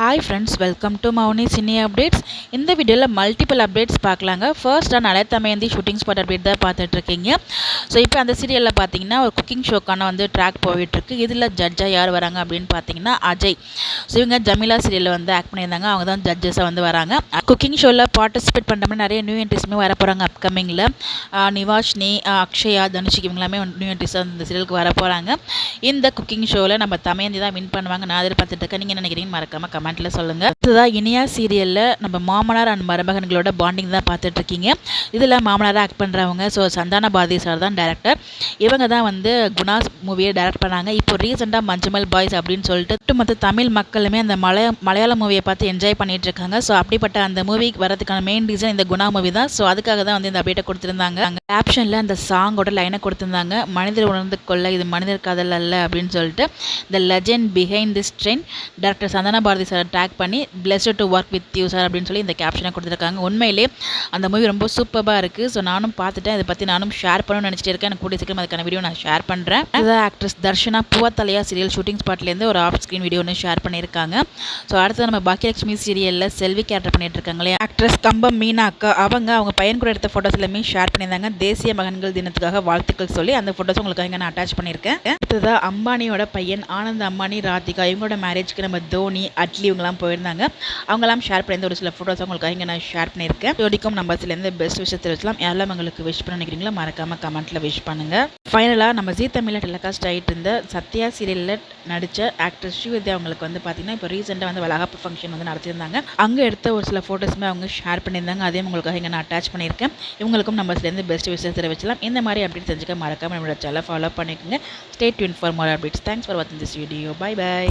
Hi friends, welcome to Mouni cine updates. இந்த வீடியோவில் multiple updates பார்க்கலாங்க. ஃபர்ஸ்ட்டாக Nala Damayanthi shooting spot update தான் பார்த்துட்ருக்கீங்க. ஸோ இப்போ அந்த சீரியலில் பார்த்தீங்கன்னா ஒரு குக்கிங் ஷோக்கான ட்ராக் போயிட்டுருக்கு. இதில் ஜட்ஜாக யார் வராங்க அப்படின்னு பார்த்தீங்கன்னா அஜய். ஸோ இவங்க ஜமீலா சீரியலில் ஆக்ட் பண்ணியிருந்தாங்க. அவங்க தான் ஜட்ஜஸாக வராங்க. குக்கிங் ஷோவில் பார்ட்டிசிபேட் பண்ணுற மாதிரி நிறைய நியூ என்ட்ரிஸுமே வர போகிறாங்க அப்கமிங்கில். நிவாஷினி, அக்ஷயா, தனுஷிக் இவங்களாமே நியூ என்ட்ரிஸாக இந்த சீரியலுக்கு வர போகிறாங்க. இந்த குக்கிங் ஷோவில் நம்ம தமயந்தி தான் வின் பண்ணுவாங்க நான் எதிர்பார்த்துட்டு இருக்கேன். நீங்கள் என்ன நினைக்கிறீங்க மறக்காம கமெண்ட்ல சொல்லுங்க. இதுதான் இனியா சீரியல்ல நம்ம மாமனார் அண்ட் மருமகன்களோட பாண்டிங் தான் பார்த்துட்டு இருக்கீங்க. இதுல மாமனாரா ஆக்ட் பண்றவங்க சந்தான பாரதி சார் தான் டைரக்டர். இவங்க தான் குணா மூவியை டைரக்ட் பண்ணாங்க. இப்போ ரீசெண்டா மஞ்சுமல் பாய்ஸ் அப்படின்னு சொல்லிட்டு ஒட்டுமொத்த தமிழ் மக்களுமே அந்த மலையாள மூவியை பார்த்து என்ஜாய் பண்ணிட்டு இருக்காங்க. ஸோ அப்படிப்பட்ட அந்த மூவிக்கு வரதுக்கான மெயின் ரீசன் இந்த குணா மூவி தான். ஸோ அதுக்காக தான் இந்த அப்டேட்டை கொடுத்துருந்தாங்க. அங்கே கேப்ஷன்ல அந்த சாங்கோட லைனை கொடுத்துருந்தாங்க. மனிதர் உணர்ந்து கொள்ள இது மனிதர் காதல் அல்ல அப்படின்னு சொல்லிட்டு the legend behind this trend doctor Santhana Bharathi sir tag பண்ணி blessed to work with you sir அப்படின்னு சொல்லி இந்த கேப்ஷனை கொடுத்துருக்காங்க. உண்மையிலே அந்த மூவி ரொம்ப சூப்பராக இருக்குது. ஸோ நானும் பார்த்துட்டேன். இதை பற்றி நானும் ஷேர் பண்ணணும்னு நினச்சிட்டு இருக்கேன். எனக்கு கூடிய சீக்கிரம் அதுக்கான வீடியோ நான் ஷேர் பண்ணுறேன். இதுதான் ஆக்ட்ரஸ் தர்ஷனா பூவத்தலையா சீரியல் ஷூட்டிங் ஸ்பாட்லேருந்து ஒரு ஆஃப் ஸ்க்ரீன் வீடியோ ஒன்று ஷேர் பண்ணியிருக்காங்க. ஸோ அடுத்து நம்ம பாக்கியலட்சுமி சீரியலில் செல்வி கேரக்டர் பண்ணிட்டு இருக்காங்களே ஆக்ட்ரஸ் கம்பம் மீனா அக்கா, அவங்க பையன் கூட எடுத்த ஃபோட்டோஸ் எல்லாமே ஷேர் பண்ணியிருந்தாங்க. தேசிய மகன்கள் தினத்துக்காக வாழ்த்துக்கள் சொல்லி அந்த ஃபோட்டோஸ் உங்களுக்காக நான் அட்டாச் பண்ணியிருக்கேன். அடுத்ததான் அம்பானியோட பையன் ஆனந்த் அம்பானி, ராதிகா இவங்களோட மேரேஜ்க்கு நம்ம தோனி, அட்லி இவங்கெல்லாம் போயிருந்தாங்க. அவங்களாம் ஷேர் பண்ணி ஒரு சில ஃபோட்டோஸ் உங்களுக்காக இங்கே நான் ஷேர் பண்ணியிருக்கேன். ஜோடிக்கும் நம்ம சிலேருந்து பெஸ்ட் விஷயம் தெரிவிக்கலாம். யாரெல்லாம் உங்களுக்கு விஷ் பண்ண நினைக்கிறீங்களோ மறக்காம கமெண்ட்ல விஷ் பண்ணுங்க. ஃபைனலாக நம்ம ஜீ தமிழில் டெலிகாஸ்ட் ஆகிட்டு இருந்த சத்யா சீரியலில் நடித்த ஆக்டர் ஸ்ரீவித்யா அவங்களுக்கு பார்த்தீங்கன்னா இப்போ ரீசெண்டாக வளகாப்பு ஃபங்க்ஷன் நடத்தியிருந்தாங்க. அங்கே எடுத்த ஒரு சில ஃபோட்டோஸுமே அவங்க ஷேர் பண்ணியிருந்தாங்க. அதையும் உங்களுக்காக இங்கே நான் அட்டாச் பண்ணியிருக்கேன். இவங்களுக்கும் நம்ம சிலேருந்து பெஸ்ட் விஷயம் தெரிவிக்கலாம். இந்த மாதிரி அப்டேட் தெரிஞ்சுக்க மறக்காம நம்மளோட சேனலை ஃபாலோ பண்ணிக்கோங்க. Stay tune for more updates. Thanks for வாட்சிங் திஸ் வீடியோ. Bye by.